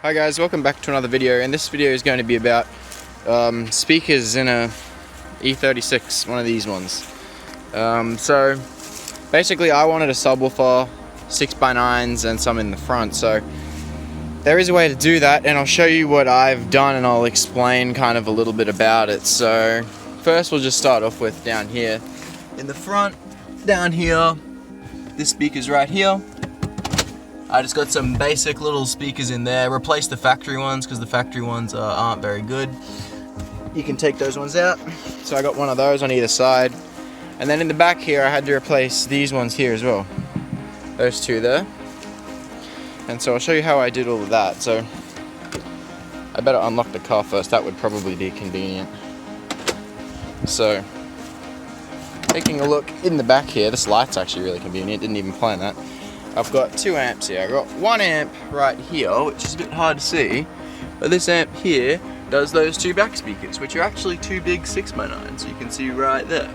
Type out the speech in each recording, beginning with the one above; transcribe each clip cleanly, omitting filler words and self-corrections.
Hi guys, welcome back to another video, and this video is going to be about speakers in a E36, one of these ones. So basically I wanted a subwoofer, 6x9s and some in the front, so there is a way to do that, and I'll show you what I've done and I'll explain kind of a little bit about it. So first we'll just start off with down here. In the front, down here, this speaker's right here. I just got some basic little speakers in there, replaced the factory ones because the factory ones aren't very good. You can take those ones out. So I got one of those on either side. And then in the back here I had to replace these ones here as well. Those two there. And so I'll show you how I did all of that. So I better unlock the car first, that would probably be convenient. So taking a look in the back here, this light's actually really convenient, didn't even plan that. I've got 2 amps here. I've got 1 amp right here, which is a bit hard to see, but this amp here does those 2 back speakers, which are actually 2 big 6x9s, so you can see right there.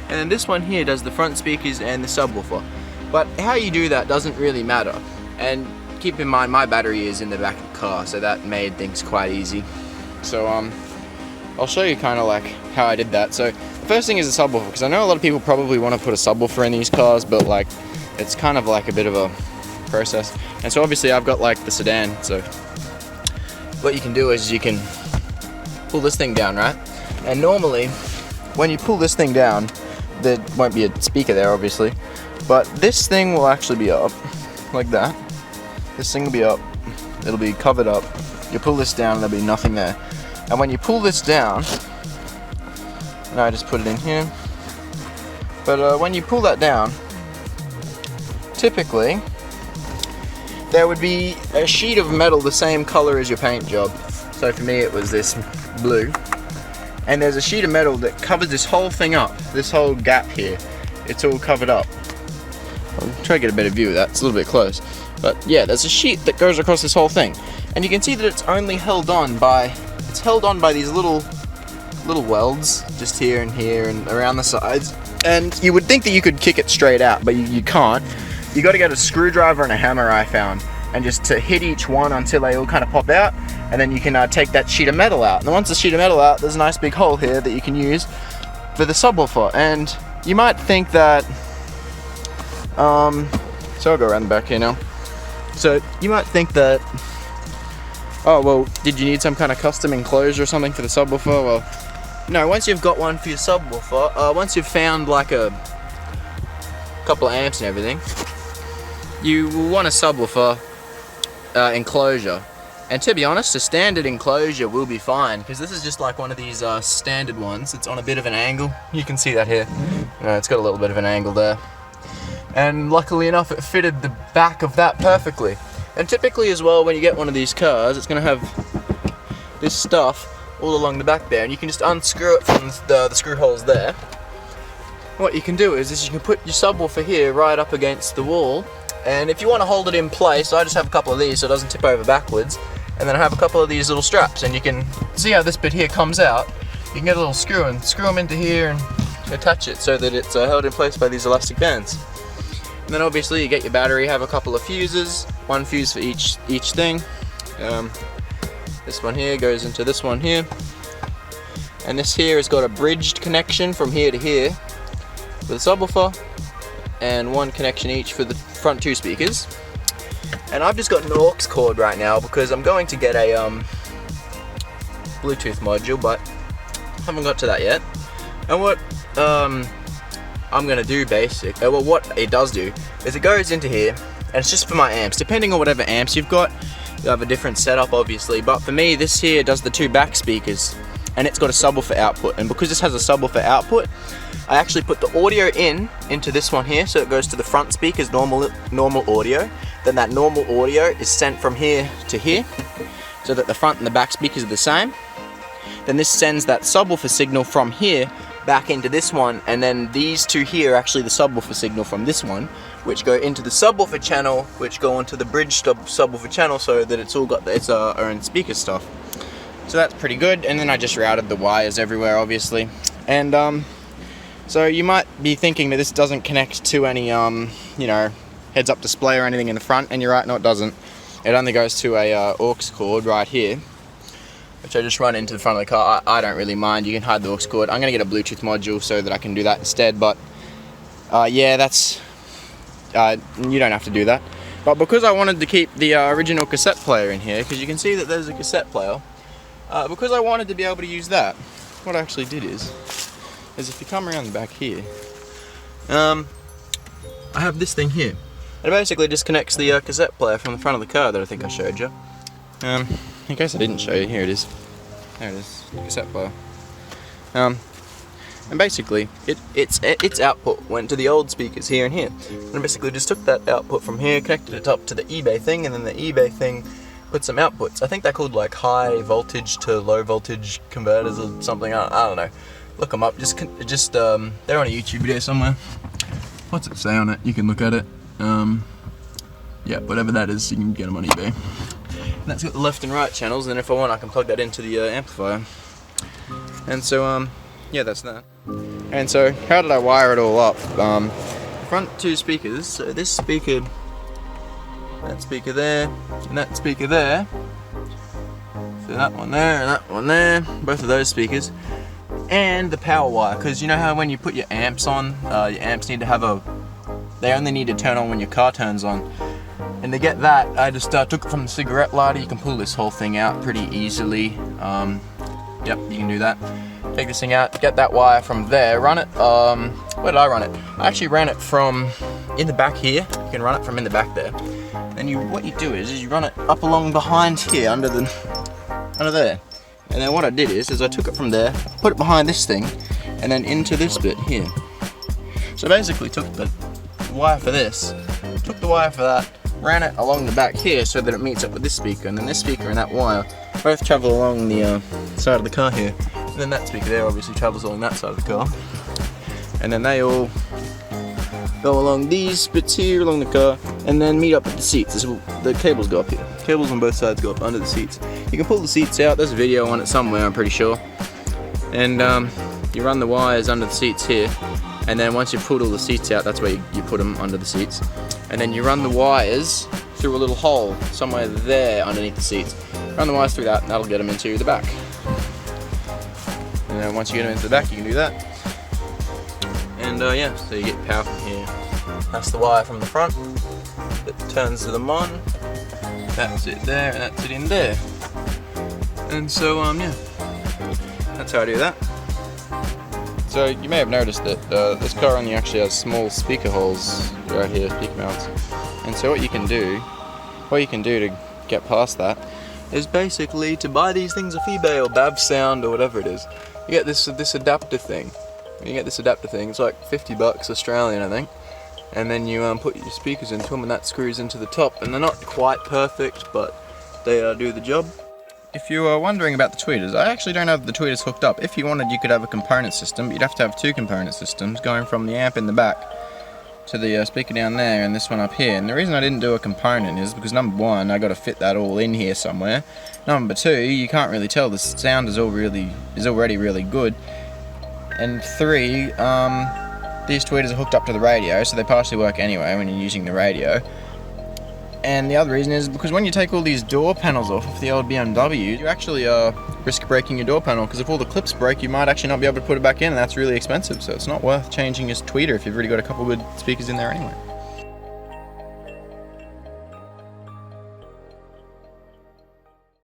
And then this one here does the front speakers and the subwoofer. But how you do that doesn't really matter. And keep in mind, my battery is in the back of the car, so that made things quite easy. So I'll show you kind of like how I did that. So the first thing is a subwoofer, because I know a lot of people probably want to put a subwoofer in these cars, but like it's kind of like a bit of a process. And so obviously I've got like the sedan, so what you can do is you can pull this thing down, right? And normally when you pull this thing down, there won't be a speaker there obviously, but this thing will actually be up like that. This thing will be up, it'll be covered up. You pull this down and there'll be nothing there. And when you pull this down, and I just put it in here, but when you pull that down, typically there would be a sheet of metal the same color as your paint job. So for me it was this blue, and there's a sheet of metal that covers this whole thing up, this whole gap here. It's all covered up. I'll try to get a better view of that, it's a little bit close, but yeah, there's a sheet that goes across this whole thing, and you can see that it's only held on by these little welds just here and around the sides. And you would think that you could kick it straight out, but you can't. You got to get a screwdriver and a hammer, I found, and just to hit each one until they all kind of pop out, and then you can take that sheet of metal out. And once the sheet of metal out, there's a nice big hole here that you can use for the subwoofer. And you might think that, so I'll go around the back here now. So you might think that, oh well, did you need some kind of custom enclosure or something for the subwoofer? Well, no, once you've got one for your subwoofer, once you've found like a couple of amps and everything, you will want a subwoofer enclosure. And to be honest, a standard enclosure will be fine, because this is just like one of these standard ones. It's on a bit of an angle. You can see that here. It's got a little bit of an angle there. And luckily enough, it fitted the back of that perfectly. And typically as well, when you get one of these cars, it's going to have this stuff all along the back there, and you can just unscrew it from the screw holes there. What you can do is you can put your subwoofer here right up against the wall, and if you want to hold it in place, I just have a couple of these so it doesn't tip over backwards, and then I have a couple of these little straps, and you can see how this bit here comes out. You can get a little screw and screw them into here and attach it so that it's held in place by these elastic bands. And then obviously you get your battery, have a couple of fuses, 1 fuse for each thing. This one here goes into this one here, and this here has got a bridged connection from here to here for the subwoofer, and 1 connection each for the front 2 speakers. And I've just got an aux cord right now because I'm going to get a Bluetooth module, but haven't got to that yet. And what I'm gonna do well, what it does do is it goes into here, and it's just for my amps. Depending on whatever amps you've got, you have a different setup obviously, but for me this here does the 2 back speakers, and it's got a subwoofer output. And because this has a subwoofer output, I actually put the audio into this one here, so it goes to the front speakers, normal audio. Then that normal audio is sent from here to here, so that the front and the back speakers are the same. Then this sends that subwoofer signal from here back into this one, and then these 2 here are actually the subwoofer signal from this one, which go into the subwoofer channel, which go onto the bridge subwoofer channel, so that it's all got its own speaker stuff. So that's pretty good. And then I just routed the wires everywhere obviously. And so you might be thinking that this doesn't connect to any you know, heads-up display or anything in the front, and you're right, no it doesn't. it only goes to a aux cord right here, which I just run into the front of the car. I don't really mind, you can hide the aux cord. I'm going to get a Bluetooth module so that I can do that instead, but yeah, that's, you don't have to do that. But because I wanted to keep the original cassette player in here, because you can see that there's a cassette player, because I wanted to be able to use that, what I actually did is if you come around the back here, I have this thing here. It basically just connects the cassette player from the front of the car that I think I showed you. In case I didn't show you, here it is. There it is, the cassette player. And basically, its output went to the old speakers here and here. And I basically just took that output from here, connected it up to the eBay thing, and then the eBay thing put some outputs. I think they're called like high voltage to low voltage converters or something. I don't know. Look them up. Just they're on a YouTube video somewhere. What's it say on it? You can look at it. Yeah, whatever that is, you can get them on eBay. And that's got the left and right channels, and if I want, I can plug that into the amplifier. And so, yeah, that's that. And so, how did I wire it all up? Front two speakers. So this speaker, that speaker there, and that speaker there. So that one there and that one there. Both of those speakers. And the power wire, because you know how when you put your amps on, your amps need to have they only need to turn on when your car turns on. And to get that, I just took it from the cigarette lighter. You can pull this whole thing out pretty easily. Yep, you can do that. Take this thing out, get that wire from there, run it, where did I run it? I actually ran it from in the back here. You can run it from in the back there. Then what you do is you run it up along behind here, under there. And then what I did is I took it from there, put it behind this thing, and then into this bit here. So basically took the wire for this, took the wire for that, ran it along the back here so that it meets up with this speaker, and then this speaker and that wire both travel along the side of the car here. And then that speaker there obviously travels along that side of the car. And then they all go along these bits here along the car, and then meet up at the seats. The cables go up here. Cables on both sides go up under the seats. You can pull the seats out. There's a video on it somewhere, I'm pretty sure. And you run the wires under the seats here, and then once you've pulled all the seats out, that's where you put them under the seats. And then you run the wires through a little hole somewhere there underneath the seats. Run the wires through that, and that'll get them into the back. And then once you get them into the back, you can do that. And yeah, so you get power from here. That's the wire from the front that turns to the mon. That's it there, and that's it in there. And so yeah, that's how I do that. So you may have noticed that this car only actually has small speaker holes right here, speaker mounts. And so what you can do to get past that is basically to buy these things off eBay or Bav Sound or whatever it is. You get this adapter thing. You get this adapter thing. It's like 50 bucks Australian, I think. And then you put your speakers into them, and that screws into the top. And they're not quite perfect, but they do the job. If you are wondering about the tweeters, I actually don't have the tweeters hooked up. If you wanted, you could have a component system, but you'd have to have two component systems going from the amp in the back to the speaker down there and this one up here. And the reason I didn't do a component is because number one, I got to fit that all in here somewhere. Number two, you can't really tell the sound is already really good. And three, these tweeters are hooked up to the radio, so they partially work anyway when you're using the radio. And the other reason is because when you take all these door panels off of the old BMW, you actually risk breaking your door panel, because if all the clips break, you might actually not be able to put it back in, and that's really expensive. So it's not worth changing your tweeter if you've already got a couple good speakers in there anyway.